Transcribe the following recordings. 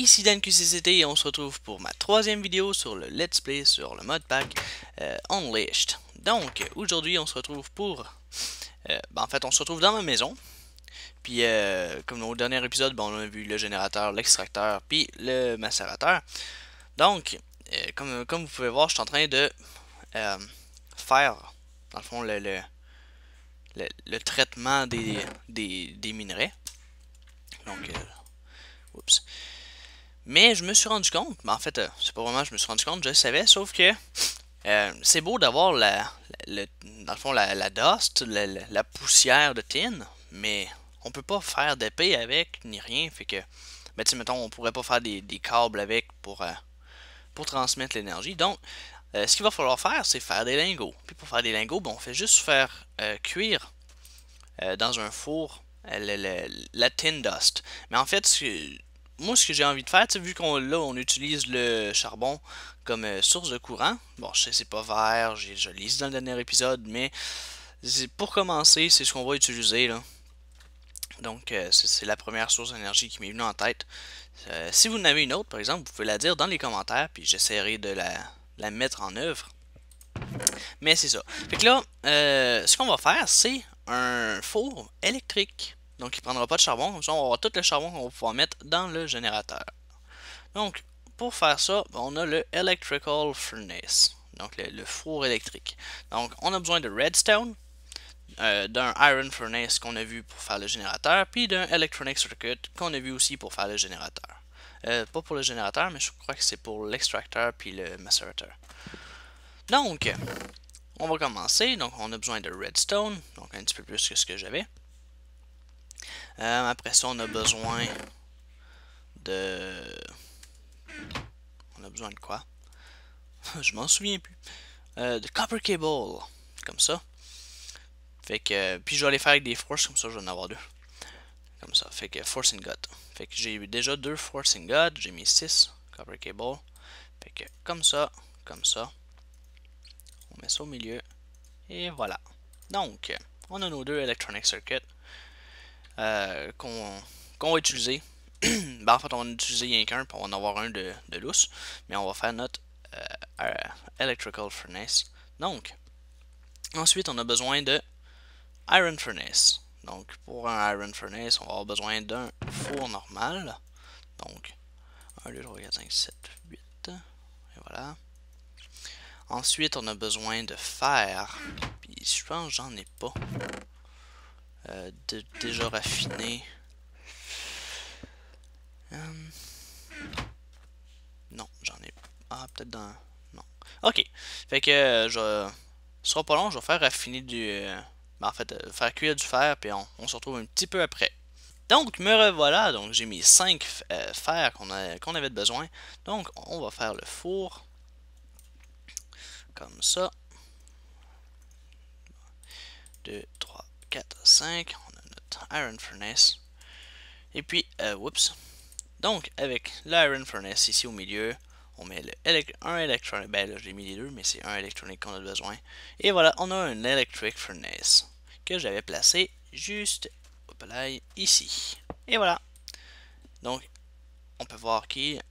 ici DanQCCT et on se retrouve pour ma troisième vidéo sur le Let's Play sur le modpack Unleashed. Donc, aujourd'hui on se retrouve pour... en fait, on se retrouve dans ma maison. Puis, comme au dernier épisode, on a vu le générateur, l'extracteur, puis le macérateur. Donc, comme vous pouvez voir, je suis en train de faire, dans le fond, le traitement des minerais. Donc, oups. Mais je me suis rendu compte, en fait, c'est pas vraiment je me suis rendu compte, je le savais, sauf que c'est beau d'avoir dans le fond, la dust, la poussière de tin, mais on peut pas faire d'épée avec, ni rien, fait que, ben tu sais, mettons, on pourrait pas faire des câbles avec pour transmettre l'énergie. Donc, ce qu'il va falloir faire, c'est faire des lingots. Puis pour faire des lingots, on fait juste faire cuire dans un four la tin dust. Mais en fait, moi, ce que j'ai envie de faire, vu qu'on utilise le charbon comme source de courant. Bon, je sais, c'est pas vert, je l'ai dit dans le dernier épisode, mais pour commencer, c'est ce qu'on va utiliser, là. Donc, c'est la première source d'énergie qui m'est venue en tête. Si vous en avez une autre, par exemple, vous pouvez la dire dans les commentaires, puis j'essaierai de la mettre en œuvre. Mais c'est ça. Fait que là, ce qu'on va faire, c'est un four électrique. Donc, il ne prendra pas de charbon. Comme ça, on va avoir tout le charbon qu'on va pouvoir mettre dans le générateur. Donc, pour faire ça, on a le Electrical Furnace. Donc, le four électrique. Donc, on a besoin de redstone, d'un Iron Furnace qu'on a vu pour faire le générateur, puis d'un Electronic Circuit qu'on a vu aussi pour faire le générateur. Pas pour le générateur, mais je crois que c'est pour l'extracteur puis le macérateur. Donc, on va commencer. Donc, on a besoin de redstone, donc un petit peu plus que ce que j'avais. Après ça, on a besoin de... On a besoin de quoi? Je m'en souviens plus. De copper cable, comme ça. Fait que, puis je vais aller faire avec des force, comme ça je vais en avoir deux. Comme ça, fait que force ingot. Fait que j'ai déjà deux force ingot, j'ai mis 6 copper cable. Fait que comme ça, on met ça au milieu. Et voilà. Donc, on a nos deux electronic circuits qu'on va utiliser. En fait, on va utiliser rien qu'un, puis on va en avoir un de lousse. Mais on va faire notre electrical furnace. Donc, ensuite, on a besoin de iron furnace. Donc, pour un iron furnace, on va avoir besoin d'un four normal. Donc, 1, 2, 3, 4, 5, 7, 8. Et voilà. Ensuite, on a besoin de fer. Puis, je pense que j'en ai pas. Déjà raffiné. Non, j'en ai pas. Ah, peut-être dans... Non. Ok. Fait que ce sera pas long, je vais faire raffiner du... en fait, faire cuire du fer, puis on se retrouve un petit peu après. Donc, me revoilà. Donc, j'ai mis 5 fers qu'on avait besoin. Donc, on va faire le four. Comme ça. 2, 3, 4, 5. On a notre iron furnace. Et puis, oups. Donc, avec l'iron furnace ici au milieu, on met un electronic. Ben là, j'ai mis les deux, mais c'est un electronic qu'on a besoin. Et voilà, on a un electric furnace que j'avais placé juste là, ici. Et voilà. Donc, on peut voir qu'il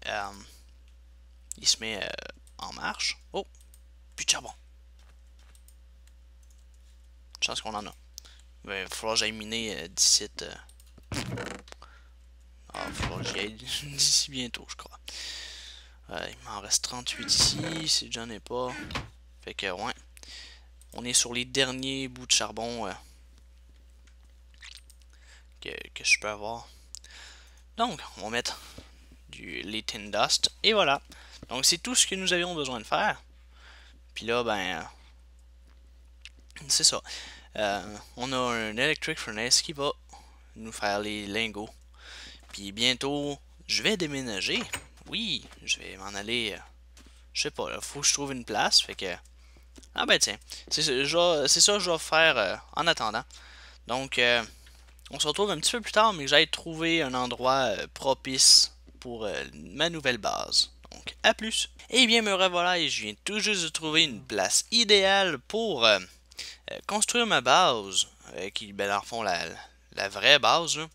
il se met en marche. Oh, plus de charbon. Chance qu'on en a. Il va falloir que j'aille miner d'ici. Il va falloir que j'y aille d'ici bientôt, je crois. Il m'en reste 38 ici, si j'en ai pas. Fait que, ouais. On est sur les derniers bouts de charbon que je peux avoir. Donc, on va mettre les tin dust. Et voilà. Donc, c'est tout ce que nous avions besoin de faire. Puis là, ben... c'est ça. On a un electric furnace qui va nous faire les lingots. Puis bientôt, je vais déménager. Oui, je vais m'en aller... je sais pas, il faut que je trouve une place. Fait que... Ah ben tiens, c'est ça que je vais faire en attendant. Donc, on se retrouve un petit peu plus tard, mais que j'aille trouver un endroit propice pour ma nouvelle base. Donc, à plus. Et bien, me revoilà et je viens tout juste de trouver une place idéale pour construire ma base, qui, ben, dans le fond, la vraie base, là.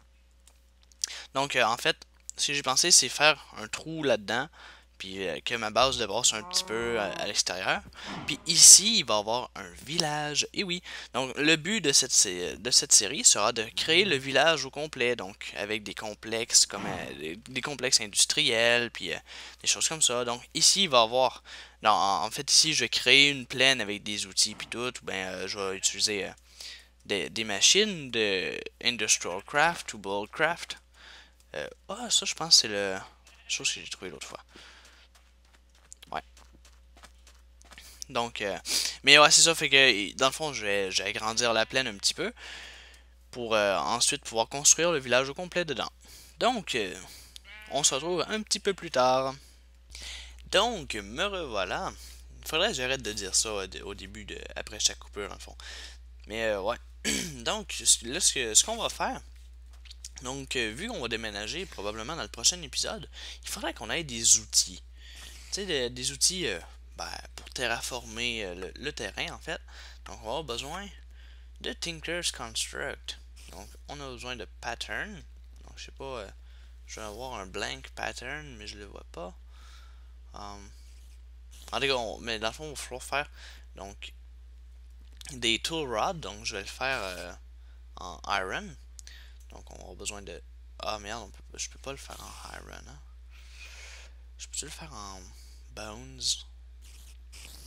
Donc, en fait, ce que j'ai pensé, c'est faire un trou là-dedans, puis que ma base de base soit un petit peu à l'extérieur. Puis ici, il va y avoir un village. Et oui, donc le but de cette série sera de créer le village au complet, donc avec des complexes comme des complexes industriels, puis des choses comme ça. Donc ici, il va y avoir, non, en fait ici, je vais créer une plaine avec des outils puis tout, ou bien je vais utiliser des machines de Industrial Craft ou Bullcraft. Ça, je pense que c'est le chose que j'ai trouvé l'autre fois. Ouais. Donc, mais ouais, c'est ça. Fait que, dans le fond, je vais agrandir la plaine un petit peu pour ensuite pouvoir construire le village au complet dedans. Donc, on se retrouve un petit peu plus tard. Donc, me revoilà. Il faudrait que j'arrête de dire ça au début, après chaque coupure, dans le fond. Mais ouais. Donc, là, ce qu'on va faire, donc, vu qu'on va déménager probablement dans le prochain épisode, il faudrait qu'on ait des outils. Tu sais, des outils pour terraformer le terrain, en fait. Donc, on va avoir besoin de Tinker's Construct. Donc, on a besoin de Pattern. Donc, je sais pas, je vais avoir un blank Pattern, mais je le vois pas. En tout cas, mais dans le fond, il va falloir faire donc, des Tool Rods. Donc, je vais le faire en Iron. Donc, on va avoir besoin de... Ah merde, je peux pas le faire en Iron. Hein? Je peux le faire en Bones?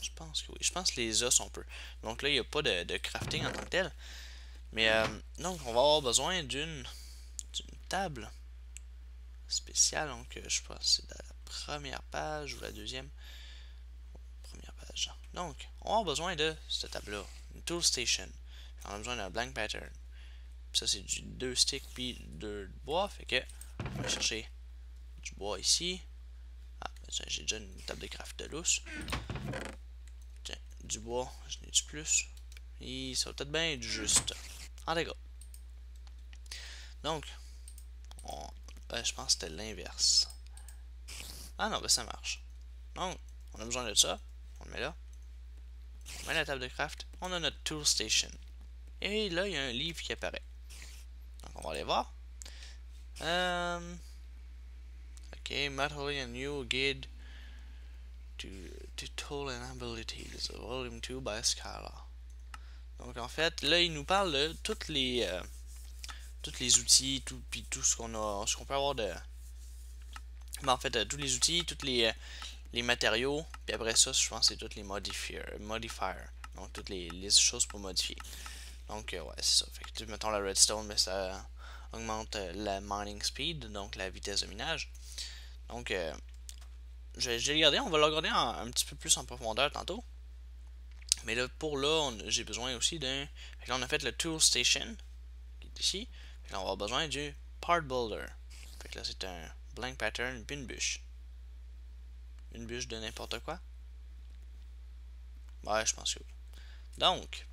Je pense que oui. Je pense que les os on peut. Donc là, il n'y a pas de crafting en tant que tel. Mais donc, on va avoir besoin d'une table spéciale. Donc, je pense que c'est la première page ou la deuxième. Première page. Donc, on va avoir besoin de cette table-là. Une tool station. On a besoin d'un blank pattern. Puis ça, c'est du 2 sticks puis 2 bois. Fait que, on va chercher du bois ici. Ah, j'ai déjà une table de craft de lousse. Tiens, du bois, je n'ai du plus. Et ça va peut-être bien être juste. En dégâts. Donc, je pense que c'était l'inverse. Ah non, ben ça marche. Donc, on a besoin de ça. On le met là. On met la table de craft. On a notre tool station. Et là, il y a un livre qui apparaît. Donc, on va aller voir. Ok, Metal and New Guide to Tool and Abilities, Volume 2 by Scala. Donc, en fait, là, il nous parle de tous les outils, puis tout ce qu'on peut avoir de... Mais en fait, tous les outils, tous les matériaux, puis après ça, je pense que c'est tous les modifiers. Donc, toutes les choses pour modifier. Donc, ouais, c'est ça. Fait que, mettons la redstone, mais ça augmente la mining speed, donc la vitesse de minage. Donc, je vais le garder. On va le regarder un petit peu plus en profondeur tantôt. Mais là, pour là, j'ai besoin aussi d'un... Fait que là, on a fait le tool station, qui est ici. Fait que là, on va avoir besoin du part builder. Fait que là, c'est un blank pattern, puis une bûche. Une bûche de n'importe quoi. Ouais, je pense que oui. Donc,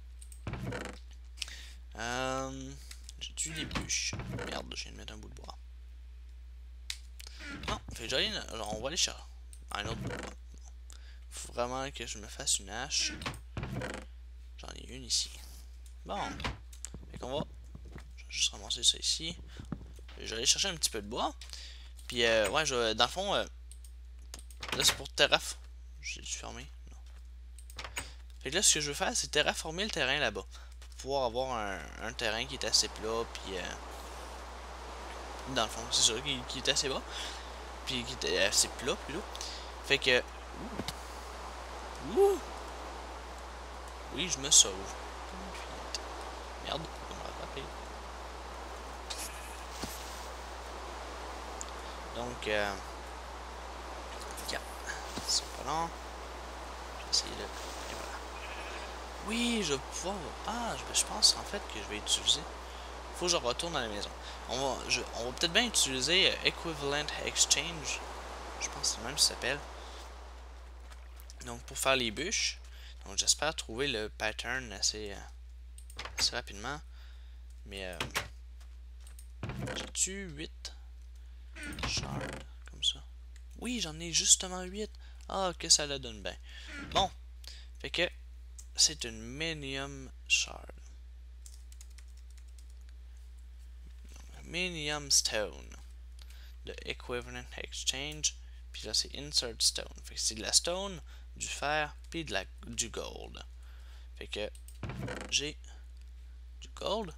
j'ai-tu des bûches? Merde, je viens de mettre un bout de bois. Non, fait que on va aller chercher un autre bout de bois. Faut vraiment que je me fasse une hache. J'en ai une ici. Bon, fait qu'on va... Je vais juste ramasser ça ici. Je vais aller chercher un petit peu de bois. Puis, ouais, dans le fond, là, c'est pour terraformer. J'ai dû fermer. Non. Fait que là, ce que je veux faire, c'est terraformer le terrain là-bas. Pour pouvoir avoir un terrain qui est assez plat. Puis, dans le fond, c'est ça, qui est assez bas. Puis, qui est assez plat, plutôt. Fait que... Ouh! Oui, je me sauve. Merde, faut me rattraper. Donc, yeah. C'est pas long. Je vais essayer de... Et voilà. Oui, je vais pouvoir... Ah, je pense en fait que je vais utiliser... Faut que je retourne à la maison. On va peut-être bien utiliser Equivalent Exchange. Je pense que c'est le même que ça s'appelle. Donc, pour faire les bûches. Donc, j'espère trouver le pattern assez rapidement. Mais, j'ai-tu 8 shards comme ça? Oui, j'en ai justement 8. Ah, que ça la donne bien. Bon, fait que c'est une medium shard. Medium stone. de Equivalent Exchange. Puis là, c'est Insert Stone. Fait que c'est de la stone, du fer, puis du gold. Fait que j'ai du gold,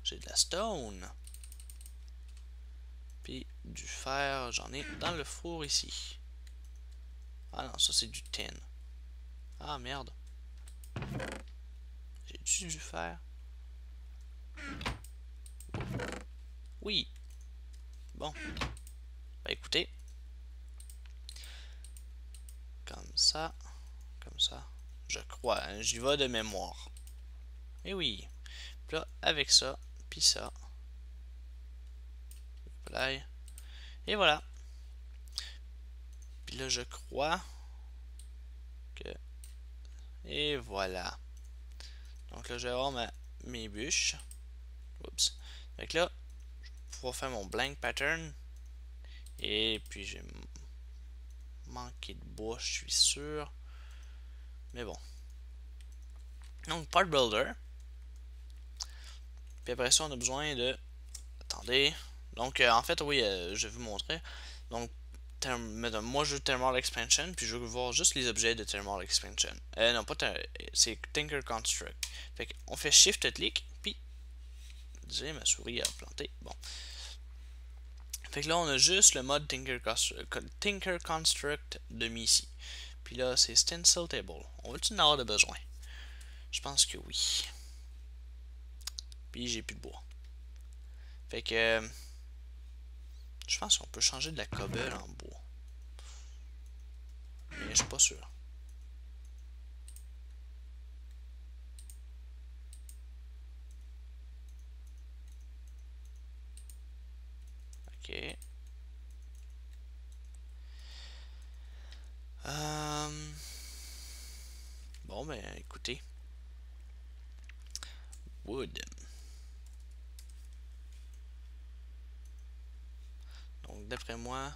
j'ai de la stone, puis du fer, j'en ai dans le four ici. Ah non, ça c'est du tin. Ah merde. J'ai du fer. Oui. Bon. Bah écoutez. Comme ça. Je crois. Hein, j'y vais de mémoire. Et oui. Puis là, avec ça, puis ça. Et voilà. Puis là, je crois que... Et voilà. Donc là, je vais avoir mes bûches. Oups. Donc là, je vais pouvoir faire mon blank pattern. Et puis, j'ai manqué de bois, je suis sûr. Mais bon. Donc, part builder. Puis après ça, on a besoin de... Attendez. Donc, en fait, oui, je vais vous montrer. Donc, moi, je veux Thermal Expansion, puis je veux voir juste les objets de Thermal Expansion. Non, pas c'est Tinker Construct. Fait qu'on fait Shift-Click, puis... Désolé, ma souris a planté. Bon. Fait que là, on a juste le mode Tinker Construct de mis ici. Puis là, c'est Stencil Table. On va-tu en avoir de besoin? Je pense que oui. Puis j'ai plus de bois. Fait que... je pense qu'on peut changer de la cobble en bois. Mais je suis pas sûr. Ok. Bon, ben, écoutez. Wood. Donc, d'après moi,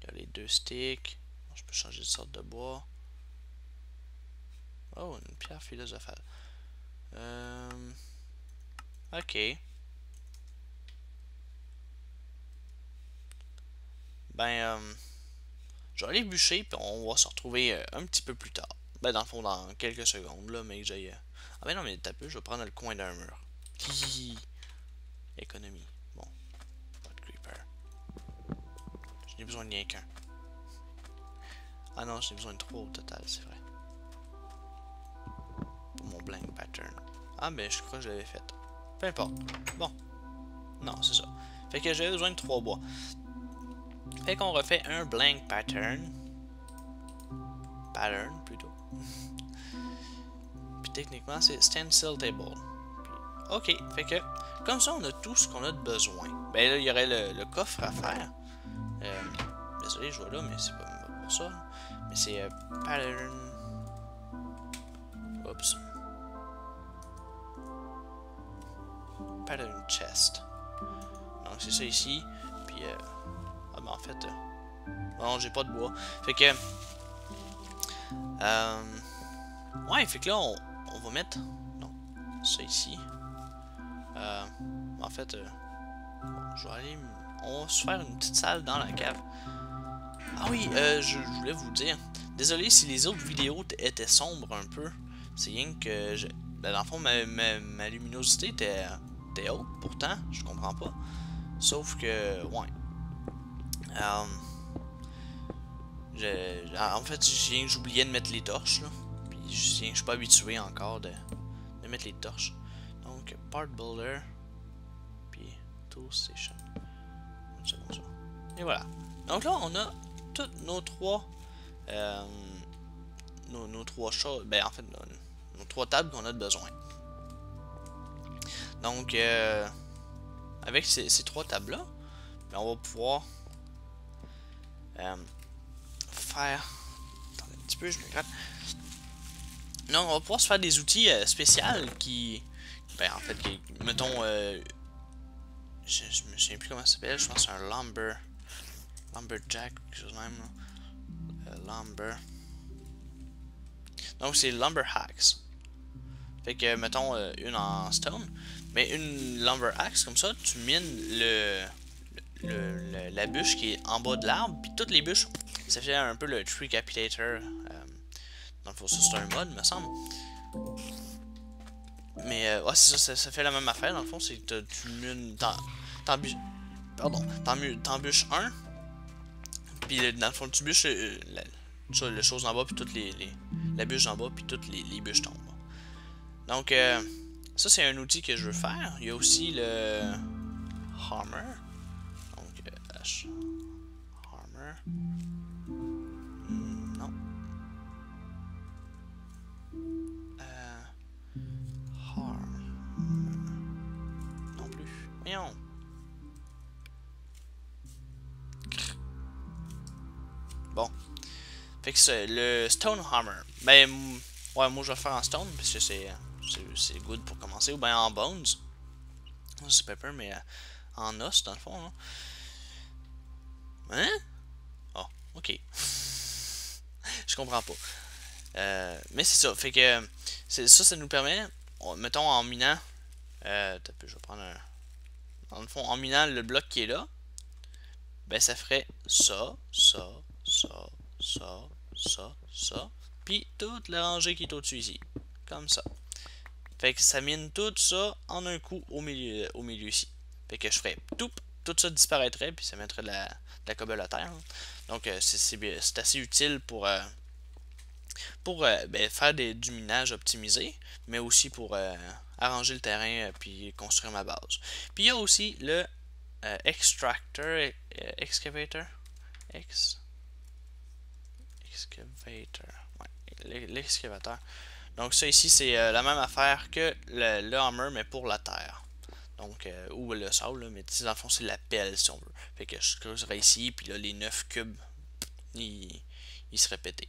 il y a les deux sticks. Bon, je peux changer de sorte de bois. Oh, une pierre philosophale. Ok. Ben, je vais aller bûcher, puis on va se retrouver un petit peu plus tard. Ben, dans le fond, dans quelques secondes, là, mais que j'aille... Ah ben non, mais t'as peu, je vais prendre le coin d'un mur. Économie. Bon. Pas de creeper. Je n'ai besoin de rien qu'un. Ah non, j'ai besoin de 3 au total, c'est vrai. Pour mon blank pattern. Ah ben, je crois que je l'avais fait. Peu importe. Bon. Non, c'est ça. Fait que j'avais besoin de 3 bois. Fait qu'on refait un blank pattern. Pattern, plutôt. Puis techniquement, c'est stencil table. Puis, ok, fait que, comme ça, on a tout ce qu'on a de besoin. Ben là, il y aurait le coffre à faire. Désolé, je vois là, mais c'est pas pour ça. Mais c'est pattern. Oups. Pattern chest. Donc c'est ça ici. Puis ah ben en fait non, j'ai pas de bois. Fait que ouais, fait que là on va mettre non, ça ici. En fait bon, je vais aller, on va se faire une petite salle dans la cave. Ah oui, je voulais vous dire, désolé si les autres vidéos étaient sombres un peu. C'est rien que ben, dans le fond ma luminosité était haute pourtant, je comprends pas. Sauf que ouais. En fait, j'oubliais de mettre les torches là. Puis je suis pas habitué encore de mettre les torches. Donc part builder. Puis tool station. Ça comme ça. Et voilà. Donc là on a toutes nos trois nos trois choses. Ben en fait nos 3 tables qu'on a de besoin. Donc avec ces 3 tables là, ben, on va pouvoir faire... Attendez un petit peu, je me gratte. Non, on va pouvoir se faire des outils spéciaux qui... Ben, en fait, qui, mettons... je me souviens plus comment ça s'appelle, je pense que c'est un lumberjack, quelque chose de même. Lumber... Donc, c'est lumber axe. Fait que, mettons, une en stone. Mais une lumber axe, comme ça, tu mines la bûche qui est en bas de l'arbre, puis toutes les bûches, ça fait un peu le Tree Capitator. Dans le fond, ça c'est un mode, me semble. Mais ouais, c'est ça, ça fait la même affaire. Dans le fond, c'est que tu t'embûches un, puis dans le fond, tu bûches les choses en bas, puis toutes la bûche en bas, puis toutes les bûches tombent. Donc, ça c'est un outil que je veux faire. Il y a aussi le Hammer. Donc, H. Hammer. Non. Hammer. Non plus. Voyons. Bon. Fait que c'est le Stone Hammer. Ben, ouais, moi je vais le faire en Stone, parce que c'est good pour commencer. Ou bien en Bones. C'est pas peur, mais en os, dans le fond. Là. Hein? Oh, ok. Je comprends pas. Mais c'est ça. Fait que ça nous permet, mettons en minant. Je vais prendre un. Dans le fond, en minant le bloc qui est là, ben ça ferait ça, ça, ça, ça, ça, ça. Puis toute la rangée qui est au-dessus ici. Comme ça. Fait que ça mine tout ça en un coup au milieu ici. Fait que je ferais tout ça disparaîtrait, puis ça mettrait de la cobble à terre. Donc c'est assez utile pour ben, faire du minage optimisé, mais aussi pour arranger le terrain puis construire ma base. Puis il y a aussi le excavator. Excavator. Ouais, l'excavateur. Donc ça ici c'est la même affaire que le hammer mais pour la terre. Donc, ou le sable, mais dans le fond c'est la pelle si on veut. Fait que je creuserai ici, puis là les 9 cubes, ils seraient pétés.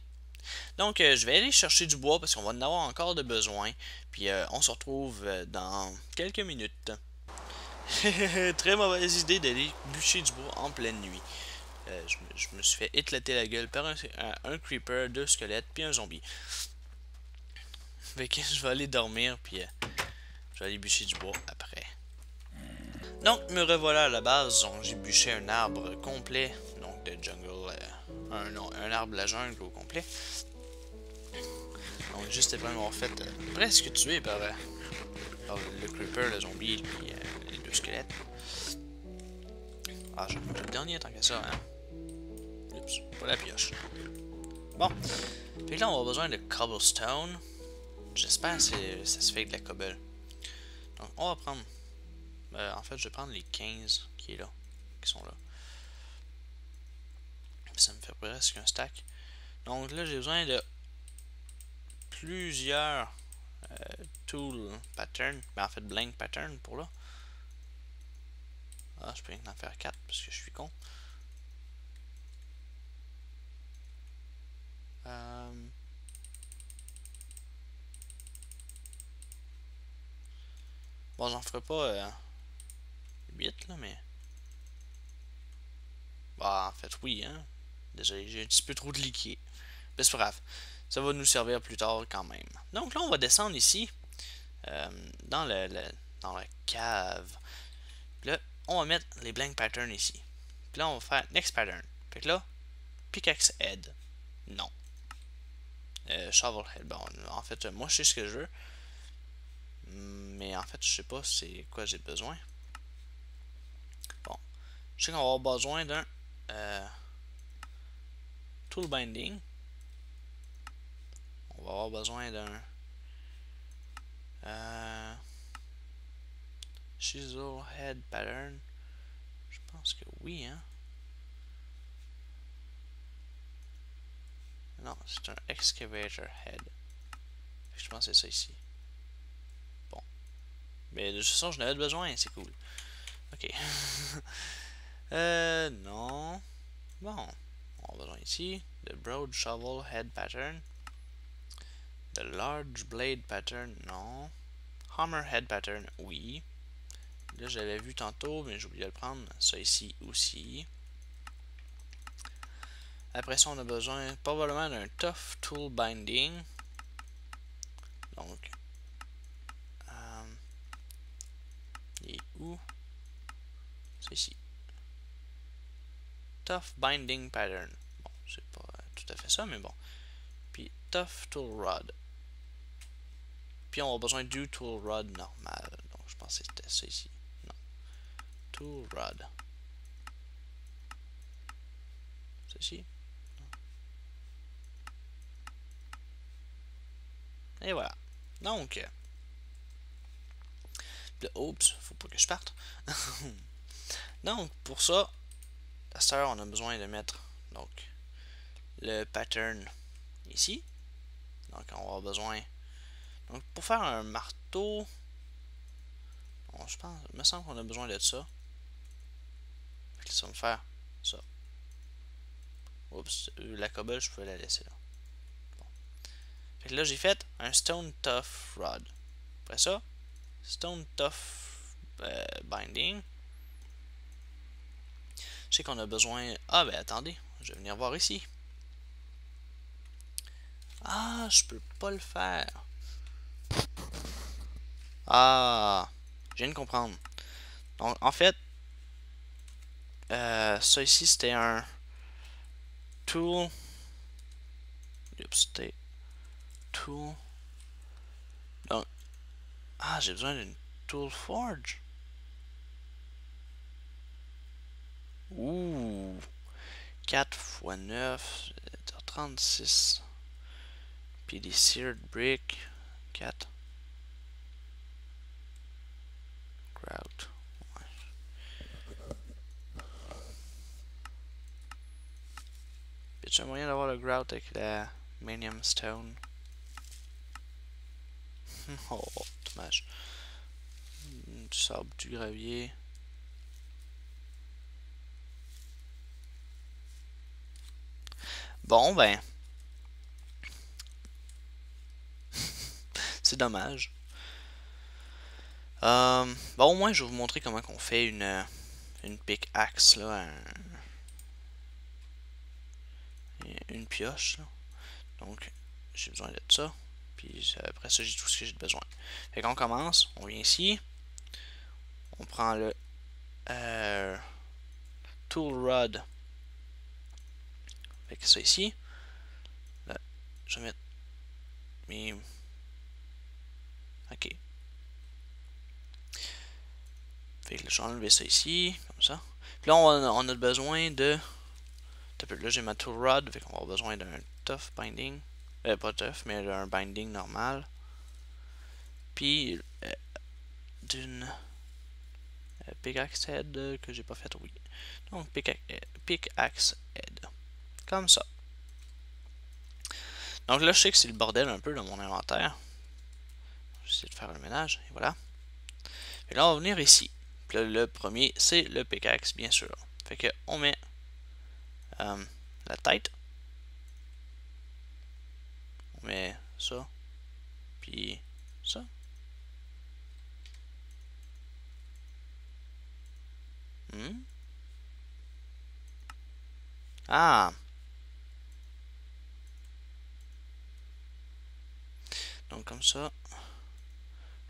Donc je vais aller chercher du bois parce qu'on va en avoir encore de besoin. Puis on se retrouve dans quelques minutes. Très mauvaise idée d'aller bûcher du bois en pleine nuit. Je me suis fait éclater la gueule par un creeper, 2 squelettes, puis un zombie. Fait que je vais aller dormir, puis je vais aller bûcher du bois après. Donc me revoilà à la base, donc j'ai bûché un arbre complet, donc de jungle, un arbre de la jungle au complet. Donc juste après m'avoir fait presque tuer par le creeper, le zombie, puis les 2 squelettes. Ah, j'en fais le dernier tant qu'à ça, hein. Oups, pas la pioche. Bon, puis là on va besoin de cobblestone. J'espère que ça se fait avec de la cobble. Donc on va prendre, en fait je vais prendre les 15 qui sont là. Ça me fait presque un stack. Donc là j'ai besoin de plusieurs tool pattern, mais en fait blank pattern pour là. Ah, je peux en faire 4 parce que je suis con. Bon, j'en ferai pas 8 là, mais. Bah, en fait, oui, hein. Désolé, j'ai un petit peu trop de liquide. Mais c'est pas grave. Ça va nous servir plus tard quand même. Donc là, on va descendre ici. Dans dans la cave. Puis là, on va mettre les blank patterns ici. Puis là, on va faire next pattern. Fait que là, pickaxe head. Non. Shovel head. Bon, en fait, moi, je sais ce que je veux. Mais en fait, je sais pas c'est quoi j'ai besoin. Bon. Je sais qu'on va avoir besoin d'un tool binding. On va avoir besoin d'un chisel head pattern. Je pense que oui, hein. Non, c'est un excavator head. Je pense que c'est ça ici. Bon. Mais de toute façon, je n'avais besoin, c'est cool. Ok. Non. Bon. On a besoin ici de broad shovel head pattern. The large blade pattern, non. Hammer head pattern, oui. Là, j'avais vu tantôt, mais j'ai oublié de le prendre. Ça ici aussi. Après ça, on a besoin probablement d'un tough tool binding. Donc, il est où? C'est ici. tough binding pattern. Bon, c'est pas tout à fait ça, mais bon. Puis tough tool rod. Puis on a besoin du tool rod normal. Donc je pense que c'était ça ici. Non. Tool rod. Ceci. Et voilà. Donc, oups, faut pas que je parte. Donc, pour ça, à cette heure, on a besoin de mettre donc le pattern ici. Donc, on va avoir besoin. Donc, pour faire un marteau, bon, je pense, il me semble qu'on a besoin de ça. Ça va me faire ça. Oups, la cobble, je peux la laisser là. Bon. Fait que là, j'ai fait un stone tough rod. Après ça, stone tough binding. Je sais qu'on a besoin. Ah, ben attendez, je vais venir voir ici. Ah, je peux pas le faire. Ah, je viens de comprendre. Donc, en fait, ça ici, c'était un tool. Oups, c'était tool. Donc, ah, j'ai besoin d'une tool forge. Ouh, 4 x 9, 36. Puis des seared brick, 4. Grout. J'ai un moyen d'avoir le grout avec la Manium Stone. Oh, dommage. Du sable, du gravier. Bon, ben. C'est dommage. Bon, au moins, je vais vous montrer comment on fait une pickaxe, là. Une pioche, là. Donc, j'ai besoin de ça. Puis après ça, j'ai tout ce que j'ai besoin. Fait qu'on commence, on vient ici. On prend le tool rod. Fait que ça ici. Là, je vais mettre mes. Ok. Fait que là, je vais enlever ça ici, comme ça. Puis là, on a besoin de. Là, j'ai ma tool rod. Fait qu'on va avoir besoin d'un tough binding. Pas tough, mais d'un binding normal. Puis d'une pickaxe head que j'ai pas fait, oui. Donc pickaxe head. Comme ça. Donc là, je sais que c'est le bordel un peu dans mon inventaire. Je vais essayer de faire le ménage, et voilà. Et là, on va venir ici. Puis là, le premier, c'est le pickaxe, bien sûr. Fait que on met la tête. On met ça. Puis ça. Ah! Donc comme ça.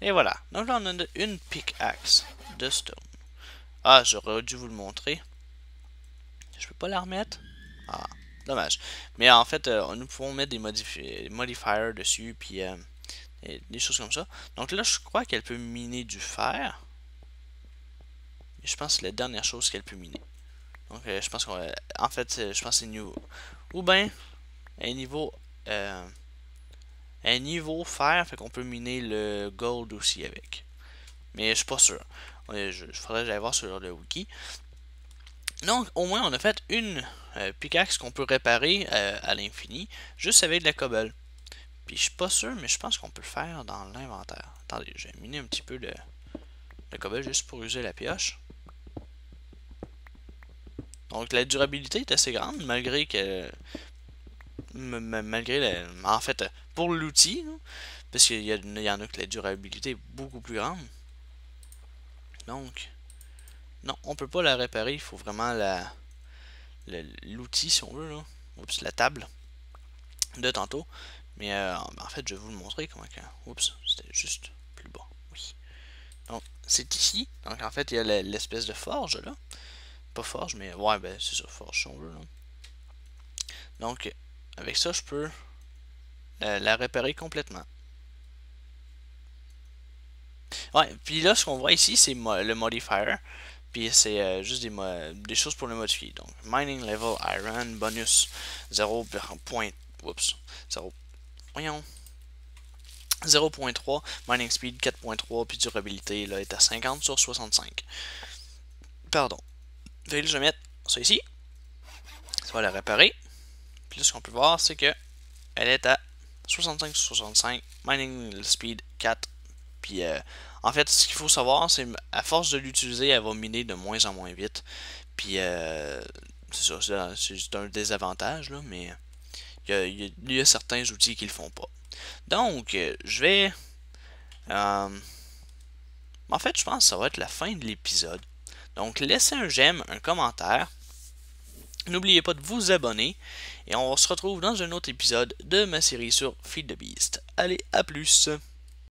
Et voilà. Donc là, on a une pickaxe de stone. Ah, j'aurais dû vous le montrer. Je peux pas la remettre. Ah, dommage. Mais en fait, nous pouvons mettre des modifiers dessus, puis des choses comme ça. Donc là, je crois qu'elle peut miner du fer. Et je pense que c'est la dernière chose qu'elle peut miner. Donc je pense qu'on en fait, je pense que c'est niveau. Ou bien, un niveau fer, fait qu'on peut miner le gold aussi avec. Mais je suis pas sûr. Je faudrait que j'aille voir sur le wiki. Donc, au moins, on a fait une pickaxe qu'on peut réparer à l'infini, juste avec de la cobble. Puis, je suis pas sûr, mais je pense qu'on peut le faire dans l'inventaire. Attendez, je vais miner un petit peu de cobble juste pour user la pioche. Donc, la durabilité est assez grande, malgré que... en fait, pour l'outil, parce qu'il y en a que la durabilité est beaucoup plus grande. Donc, non, on peut pas la réparer, il faut vraiment l'outil si on veut, là. Oups, la table de tantôt. Mais en fait, je vais vous le montrer comment que... Oups, c'était juste plus bas. Oui. Donc, c'est ici. Donc, en fait, il y a l'espèce de forge, là. pas forge, mais ouais, ben c'est ça, forge si on veut. Là. Donc, avec ça, je peux la réparer complètement. Ouais, puis là, ce qu'on voit ici, c'est le modifier. Puis c'est juste des choses pour le modifier. Donc, mining level iron, bonus 0. Oups, 0. Voyons. 0.3, mining speed 4.3, puis durabilité là, est à 50 sur 65. Pardon. Fait que là, je vais mettre ça ici. Ça va la réparer. Puis là, ce qu'on peut voir, c'est que elle est à 65 sur 65, mining speed 4. Puis en fait, ce qu'il faut savoir, c'est à force de l'utiliser, elle va miner de moins en moins vite. Puis c'est ça, c'est un désavantage, là, mais il y a certains outils qui le font pas. Donc, je vais... en fait, je pense que ça va être la fin de l'épisode. Donc, laissez un j'aime, un commentaire. N'oubliez pas de vous abonner. Et on se retrouve dans un autre épisode de ma série sur Feed the Beast. Allez, à plus!